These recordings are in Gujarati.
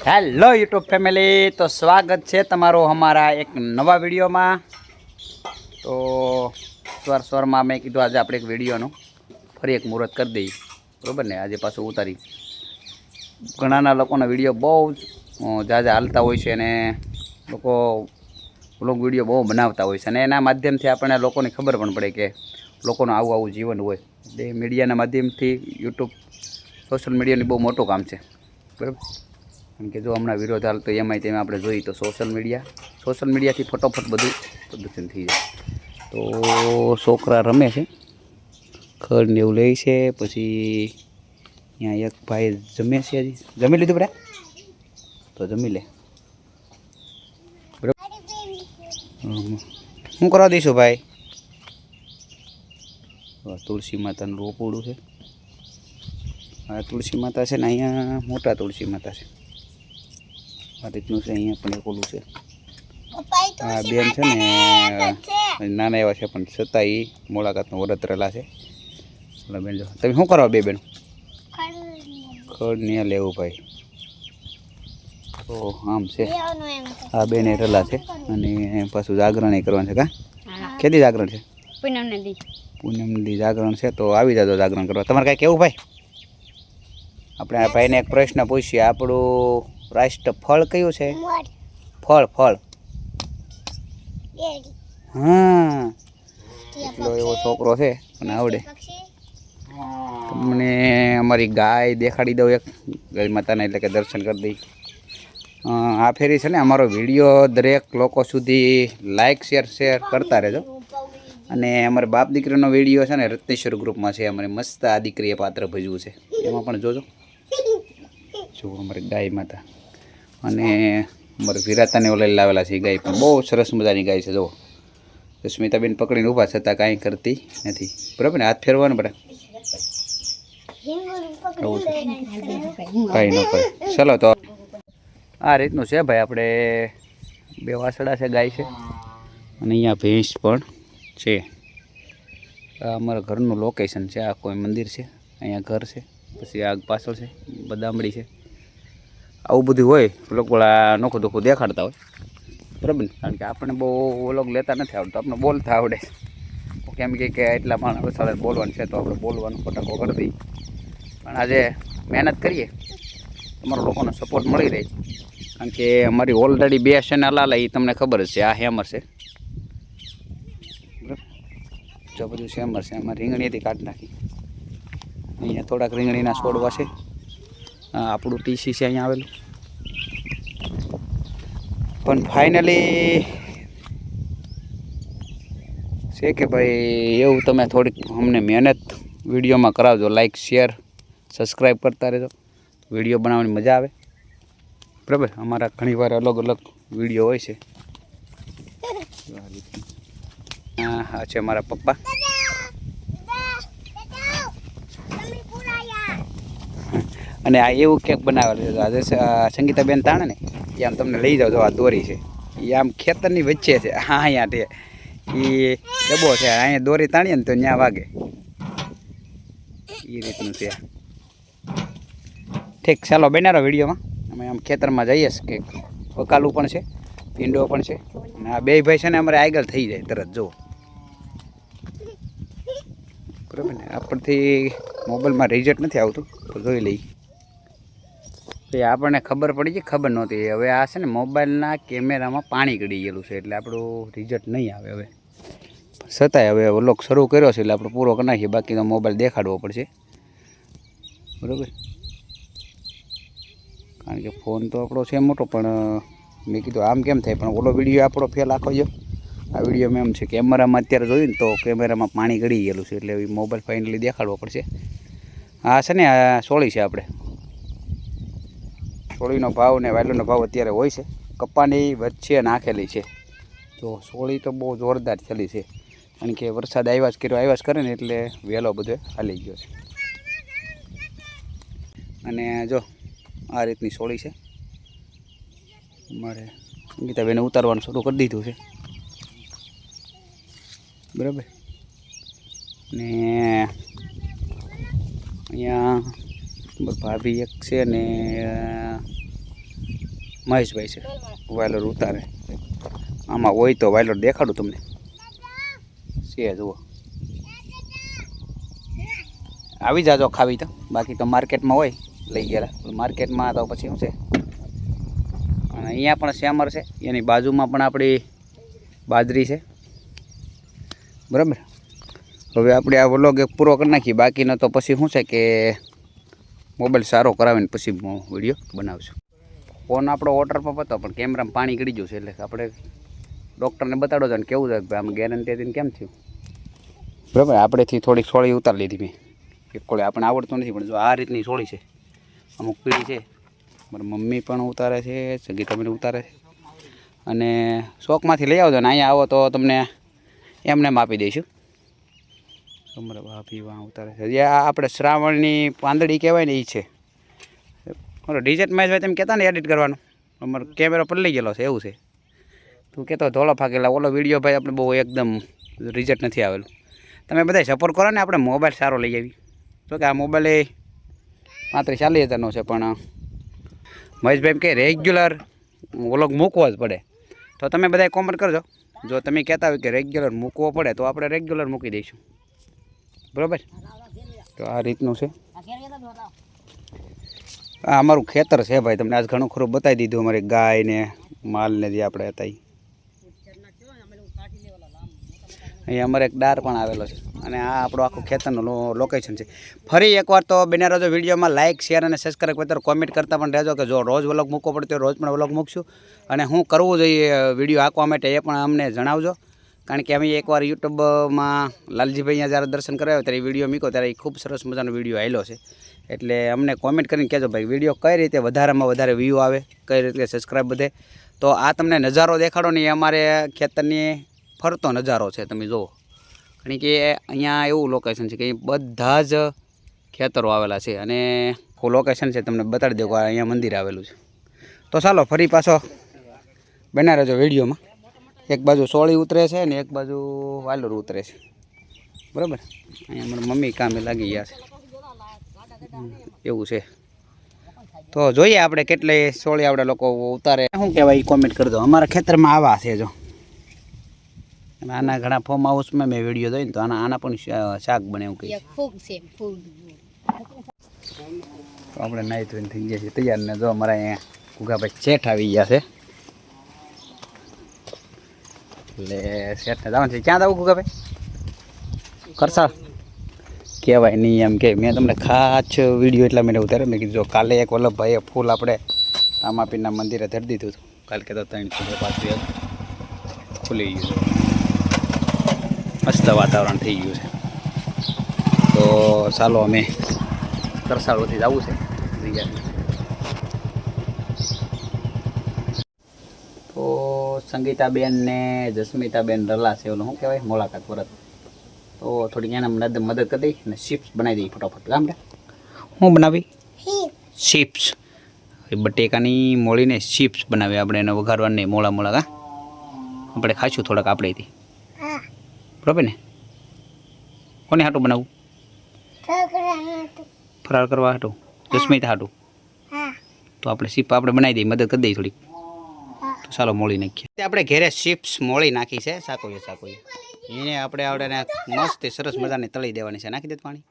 હેલો યુટ્યુબ ફેમિલી, તો સ્વાગત છે તમારું અમારા એક નવા વિડીયોમાં। તો સવારમાં મેં કીધું આજે આપણે એક વિડીયોનું ફરી એક મુહૂર્ત કરી દઈએ, બરાબર ને। આજે પાછું ઉતારી ઘણાના લોકોના વિડીયો બહુ ઝાઝા હાલતા હોય છે અને લોકો વ્લોગ વિડીયો બહુ બનાવતા હોય છે અને એના માધ્યમથી આપણને લોકોને ખબર પણ પડે કે લોકોનું આવું આવું જીવન હોય। એટલે મીડિયાના માધ્યમથી યુટ્યુબ સોશિયલ મીડિયાનું બહુ મોટું કામ છે, બરાબર। કેમ કે જો હમણાં વિરોધ હાલ તો એમાંય તેમાં આપણે જોઈએ તો સોશિયલ મીડિયાથી ફટોફટ બધું પ્રદૂષણ થઈ જાય। તો છોકરા રમે છે, ખડ ને એવું લે છે, પછી અહીંયા એક ભાઈ જમે છે। હજી જમી લીધું બેટા? તો જમી લે, બરાબર। શું કરવા દઈશું ભાઈ? તુલસી માતાનું રોપોડું છે। આ તુલસી માતા છે ને, અહીંયા મોટા તુલસી માતા છે, આ રીતનું છે। અહીંયા પણ એક ઓલું છે, આ બેન છે ને નાના એવા છે પણ છતાં એ મુલાકાતનો વરત રહેલા છે। ઓલા બેન જો, તમે શું કરવા બે બેન? ખડ ને લેવું ભાઈ। તો આમ છે, આ બેન રહેલા છે અને પાછું જાગરણ કરવાનું છે। કા કેદી જાગરણ છે? પૂનમની જાગરણ છે। તો આવી જાજો જાગરણ કરવા। તમારે કાંઈ કેવું ભાઈ? આપણે આ ભાઈને એક પ્રશ્ન પૂછીએ, આપણું રાષ્ટ્ર ફળ કયું છે? ફળ ફળ હા, એટલો એવો છોકરો છે મને આવડે। તમને અમારી ગાય દેખાડી દઉં, એક ગાય માતાને, એટલે કે દર્શન કરી દઈ। આ ફેરી છે ને અમારો વિડીયો દરેક લોકો સુધી લાઈક શેર કરતા રહેજો। અને અમારે બાપ દીકરીનો વિડીયો છે ને રત્નેશ્વર ગ્રુપમાં છે, અમારે મસ્ત આ દીકરીએ પાત્ર ભજવું છે, એમાં પણ જોજો। જો અમારી ગાય માતા અને અમારે વિરાતાને ઓલે લાવેલા છે, ગાય પણ બહુ સરસ મજાની ગાય છે। જો સ્મિતાબેન પકડીને ઊભા છતાં કાંઈ કરતી નથી, બરાબર ને? હાથ ફેરવાનો બધા કાંઈ ન કરે। ચલો તો આ રીતનું છે ભાઈ, આપણે બે વાસડા છે, ગાય છે અને અહીંયા ભેંસ પણ છે। આ અમારા ઘરનું લોકેશન છે, આ કોઈ મંદિર છે, અહીંયા ઘર છે, પછી આગ પાછળ છે, બદામડી છે, આવું બધું હોય। લોકો નોખું ધોખું દેખાડતા હોય, બરાબર ને? કારણ કે આપણને બહુ વ્લોગ લેતા નથી આવડતું, આપણે બોલતા આવડે। કેમ કે એટલા માણસ વસાડે બોલવાનું છે તો આપણે બોલવાનું ફટાકો કરી દઈએ, પણ આજે મહેનત કરીએ, તમારા લોકોનો સપોર્ટ મળી રહે। કારણ કે અમારી ઓલરેડી 2 ચેનલ આલે, એ તમને ખબર જ છે। આ હેમર છે, જો બધું સેમર છે, એમાં રીંગણીથી કાઢી નાખી। અહીંયા થોડાક રીંગણીના છોડવા છે, આપણું ટીસી છે અહીંયા આવેલું। પણ ફાઇનલી છે કે ભાઈ એવું તમે થોડીક અમને મહેનત વિડીયોમાં કરાવજો, લાઈક શેર સબસ્ક્રાઈબ કરતા રહેજો, વિડીયો બનાવવાની મજા આવે, બરાબર? અમારા ઘણીવાર અલગ અલગ વિડીયો હોય છે। હા છે મારા પપ્પા, અને આ એવું કેક બનાવેલું છે આજે સંગીતાબેન તાણે ને, એ આમ તમને લઈ જાઓ। જો આ દોરી છે, એ આમ ખેતરની વચ્ચે છે, હા અહીંયા તે એ ડબ્બો છે, અહીંયા દોરી તાણીએ ને તો ત્યાં વાગે, એ રીતનું છે। ઠીક, ચાલો બનારો વિડીયોમાં। અમે આમ ખેતરમાં જઈએ કે બકાલું પણ છે, ભીંડો પણ છે, અને આ બે ભાઈ છે ને અમારે આગળ થઈ જાય તરત, જુઓ, બરાબર ને? આપણથી મોબાઈલમાં રિઝલ્ટ નથી આવતું તો જોઈ લઈએ। તો આપણને ખબર પડી છે, ખબર નહોતી। હવે આ છે ને મોબાઈલના કેમેરામાં પાણી ગળી ગયેલું છે, એટલે આપણું રિઝલ્ટ નહીં આવે। હવે છતાંય હવે વ્લોગ શરૂ કર્યો છે એટલે આપણે પૂરો કરી નાખીએ, બાકી તો મોબાઈલ દેખાડવો પડશે, બરાબર? કારણ કે ફોન તો આપણો છે મોટો, પણ મેં કીધું આમ કેમ થાય, પણ ઓલો વિડીયો આપણો ફેલ આખો ગયો। આ વિડીયોમાં એમ છે કેમેરામાં અત્યારે જોયું ને તો કેમેરામાં પાણી ગળી ગયેલું છે, એટલે મોબાઈલ ફાઇનલી દેખાડવો પડશે। આ છે ને આ સોળી છે, આપણે સોળીનો ભાવ ને વાયલોનો ભાવ અત્યારે હોય છે, કપ્પાની વચ્ચે નાખેલી છે। તો સોળી તો બહુ જોરદાર થયેલી છે, કારણ કે વરસાદ આવ્યા જ કરે ને એટલે વહેલો બધો હાલી ગયો છે। અને જો આ રીતની સોળી છે, મારે ગીતાબેને ઉતારવાનું શરૂ કરી દીધું છે, બરાબર? ને અહીંયા ભાભી એક છે ને મહેશભાઈ છે વાયલર ઉતારે. આમાં હોય તો વાયલર દેખાડું તમને. છે જુઓ, આવી જાજો ખાવી તો, બાકી તો માર્કેટમાં હોય લઈ ગયેલા. માર્કેટમાં તો પછી શું છે. અને અહીંયા પણ શ્યામર છે, એની બાજુમાં પણ આપણી બાજરી છે. બરાબર. હવે આપણે આ વ્લોગ એક પૂરો કરી નાખીએ. બાકીનો તો પછી શું છે કે મોબાઈલ સારો કરાવીને પછી વિડીયો બનાવશું. ફોન આપણો વોટરપ્રૂફ હતો પણ કેમેરામાં પાણી ગળી ગયું છે, એટલે આપણે ડૉક્ટરને બતાડો છો ને કેવું છે કે આમ ગેરંટી હતી ને કેમ થયું. બરાબર. આપણેથી થોડીક સોળી ઉતારી લીધી મેં. એક કોળે આપણને આવડતું નથી, પણ જો આ રીતની સોળી છે, અમુક પીળી છે. મારી મમ્મી પણ ઉતારે છે, સંગીતા બેન ઉતારે છે. અને શોખમાંથી લઈ આવજો ને અહીંયા આવો તો તમને એમને આપી દઈશું. અમારે ભાભી વાં ઉતારે છે. જે આ આપણે શ્રાવણની પાંદડી કહેવાય ને એ છે. મારો ડિઝેટ મેચ હોય તેમ કહેતા ને એડિટ કરવાનું, અમારો કેમેરો પલળી ગયેલો છે એવું છે. તું કહેતો ધોળો ફાકેલા ઓલો વિડીયો ભાઈ આપણે બહુ એકદમ રિઝલ્ટ નથી આવેલું. તમે બધા સપોર્ટ કરો ને, આપણે મોબાઈલ સારો લઈ આવી. તો કે આ મોબાઈલ એ 35-40 હજારનો છે, પણ મહેશભાઈ કે રેગ્યુલર વ્લોગ મૂકવો જ પડે. તો તમે બધા કોમેન્ટ કરજો. જો તમે કહેતા હોય કે રેગ્યુલર મૂકવો પડે તો આપણે રેગ્યુલર મૂકી દઈશું. બરાબર. તો આ રીતનું છે. આ અમારું ખેતર છે ભાઈ, તમને આજ ઘણું ખરું બતાવી દીધું. અમારી ગાય ને માલને જે આપણે હતા અહીંયા અમારે એક ડાર પણ આવેલો છે. અને આ આપણું આખું ખેતરનું લોકેશન છે. ફરી એકવાર તો બને રહેજો વિડીયોમાં. લાઇક, શેર અને સબસ્ક્રાઈબ કરતા કોમેન્ટ કરતા પણ રહેજો કે જો રોજ વ્લોગ મૂકવો પડે તો રોજ પણ વ્લોગ મૂકશું. અને શું કરવું જોઈએ વિડીયો આંકવા માટે એ પણ અમને જણાવજો. કારણ કે અમે એકવાર યુટ્યુબમાં લાલજીભાઈ અહીંયા જ્યારે દર્શન કરાવ્યો ત્યારે વિડીયો મૂક્યો ત્યારે એ ખૂબ સરસ મજાનો વિડીયો આવેલો છે. એટલે અમને કોમેન્ટ કરીને કહેજો ભાઈ વિડીયો કઈ રીતે વધારેમાં વધારે વ્યૂ આવે, કઈ રીતે સબસ્ક્રાઈબ વધે. તો આ તમને નજારો દેખાડો ને, એ અમારે ખેતરની ફરતો નજારો છે. તમે જુઓ, કારણ કે અહીંયા એવું લોકેશન છે કે બધા જ ખેતરો આવેલા છે. અને લોકેશન છે તમને બતાડી દઉં કે અહીંયા મંદિર આવેલું છે. તો ચાલો ફરી પાછો બના રહેજો વિડીયોમાં. એક બાજુ સોળી ઉતરે છે ને એક બાજુ વાલોર ઉતરે છે. બરાબર. અહીંયા મારા મમ્મી કામે લાગી ગયા છે એવું છે. તો જોઈએ આપણે કેટલી સોળી આપણે લોકો ઉતારે. શું કહેવાય એ કોમેન્ટ કરજો. અમારા ખેતરમાં આવા છે. જો આના ઘણા ફોર્મ હાઉસમાં મેં વિડીયો જોઈને તો આના પણ શાક બને એવું કહીએ. તો આપણે નાહી ધોઈને થઈ ગયા છીએ તૈયાર. ને જો અમારા અહીંયા ગુગાભાઈ શેઠ આવી ગયા છે. એટલે શેઠને જવાનું છે. ક્યાં જવું ગુગાભાઈ? કરસાળ કહેવાય નહીં એમ કે મેં તમને ખાસ વિડીયો એટલા મને ઉતાર્યો. મેં કીધું જો કાલે એક વલ્લભભાઈએ ફૂલ આપણે રામાપીરના મંદિરે ધરી દીધું હતું. કાલે કહેતો 3 પાછું ખુલી ગયું. મસ્ત વાતાવરણ થઈ ગયું છે. તો ચાલો અમે કરસાળોથી જવું છે. તો સંગીતાબેન ને જસ્મિતાબેન રલા છે. ઓલું શું કહેવાય મુલાકાત પરત. તો થોડીક એને મદદ કરી દઈ અને ચિપ્સ બનાવી દઈ ફટાફટ. ગામ શું બનાવી? ચિપ્સ. બટેકાની મોળીને ચિપ્સ બનાવી આપણે એને વઘારવાની મોળા મોળા. કા આપણે ખાઈશું થોડાક આપણેથી. બરાબર ને? કોને હાટું બનાવવું? ફરાળ કરવા હાટું? જસ્મિતા હાટું? તો આપણે ચિપ આપણે બનાવી દઈએ, મદદ કરી દઈએ થોડીક. તો ચાલો મોળી નાખીએ. આપણે ઘેરે ચિપ્સ મોળી નાખી છે. સાકોઈએ એને આપણે મસ્ત સરસ મજાની તળી દેવાની છે. નાખી દે પાણી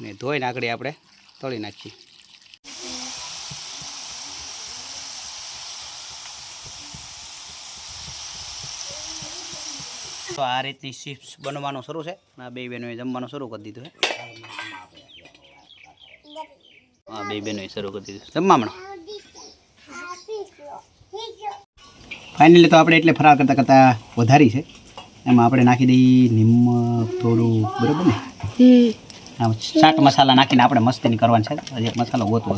ને ધોઈને આગળ આપણે તળી નાખીએ. તો આ રીતની ચિપ્સ બનવાનું શરૂ છે. આ બે બહેનોએ જમવાનું શરૂ કરી દીધું છે. આ બે બહેનોએ શરૂ કરી દીધું જમવામાં. ફાઇનલી તો આપણે એટલે ફરાર કરતાં કરતાં વધારી છે. એમાં આપણે નાખી દઈએ નિમક થોડું. બરાબર ને? આમ ચાટ મસાલા નાખીને આપણે મસ્તીની કરવાની છે. હજી મસાલો ગોતવો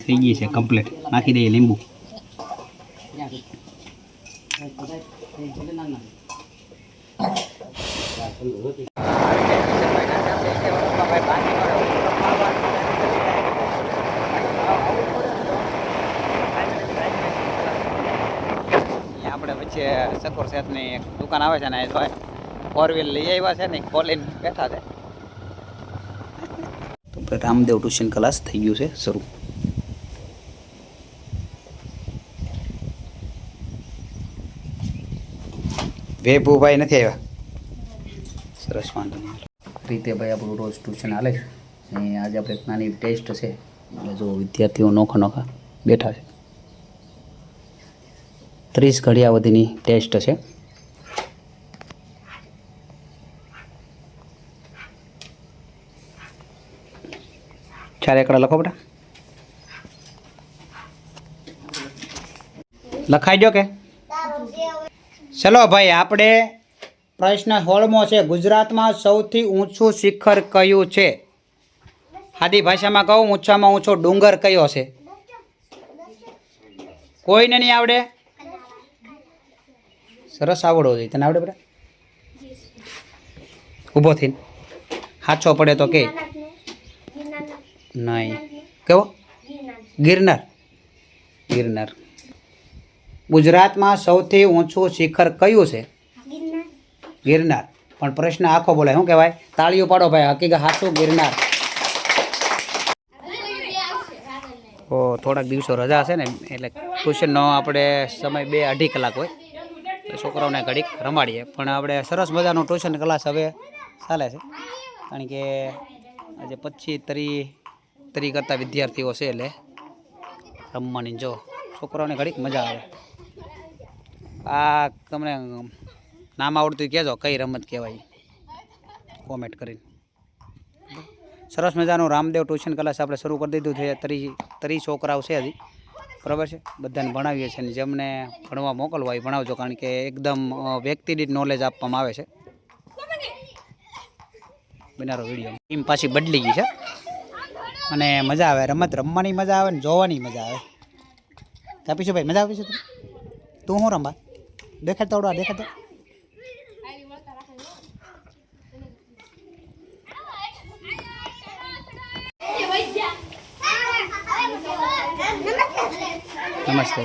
થઈ ગઈ છે કમ્પ્લીટ. નાખી દઈએ લીંબુ. આપણે વચ્ચે સકોર સેટની એક દુકાન આવે છે ને, એ 4 વ્હીલ લઈ આવ્યા છે ને, ખોલીને બેઠા છે. તો આપણે રામદેવ ટ્યુશન ક્લાસ થઈ ગયું છે શરૂ. વેભુભાઈ નથી આવ્યા. સરસ, વાંધો નહીં. રીતે ભાઈ આપણું રોજ ટ્યુશન હાલે છે અને આજે આપણે એક નાની ટેસ્ટ છે એટલે જો વિદ્યાર્થીઓ નોખા નોખા બેઠા છે. 30 ઘડિયા સુધીની ટેસ્ટ છે. ચાર એકડા લખો બેટા. લખાઈ દો કે? ચલો ભાઈ, આપણે પ્રશ્ન 16મો છે. ગુજરાતમાં સૌથી ઊંચું શિખર કયું છે? સાદી ભાષામાં કહું, ઊંચામાં ઊંચો ડુંગર કયો છે? કોઈને નહીં આવડે? સરસ, આવડવો જોઈએ. તને આવડે બેટા? ઊભો થઈને સાચો પડે તો કે નહીં. કેવો? ગિરનાર. ગિરનાર. ગુજરાતમાં સૌથી ઊંચું શિખર કયું છે? ગિરનાર. પણ પ્રશ્ન આખો બોલાય. શું કહેવાય? તાળીઓ પાડો ભાઈ. હકીકત સાચું ગિરનાર. ઓ થોડાક દિવસો રજા હશે ને એટલે ટ્યુશનનો આપણે સમય 2-2.5 કલાક હોય. છોકરાઓને ઘડીક રમાડીએ. પણ આપણે સરસ મજાનું ટ્યુશન ક્લાસ હવે ચાલે છે. કારણ કે આજે 25-30 કરતા વિદ્યાર્થીઓ છે એટલે રમવાની જો છોકરાઓને ઘડીક મજા આવે. આ તમને નામ આવડતું કહેજો કઈ રમત કહેવાય, કોમેન્ટ કરીને. સરસ મજાનું રામદેવ ટ્યુશન ક્લાસ આપણે શરૂ કરી દીધું છે. 30 છોકરાઓ છે હજી, બરાબર છે. બધાને ભણાવીએ છીએ અને જેમને ભણવા મોકલવા એ ભણાવજો. કારણ કે એકદમ વ્યક્તિ દીઠ નોલેજ આપવામાં આવે છે. બનારો વિડીયો ટીમ પાછી બદલી ગઈ છે અને મજા આવે. રમત રમવાની મજા આવે ને જોવાની મજા આવે. આપીશું ભાઈ, મજા આવી છે? તું શું રમવા દેખાડતો આવડો? દેખાડતો. નમસ્તે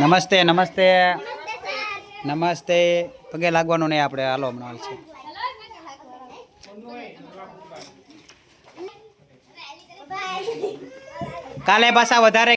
નમસ્તે નમસ્તે નમસ્તે. પગે લાગવાનું નહીં આપણે. હાલો હમણાં છે. કાલે પાછા વધારે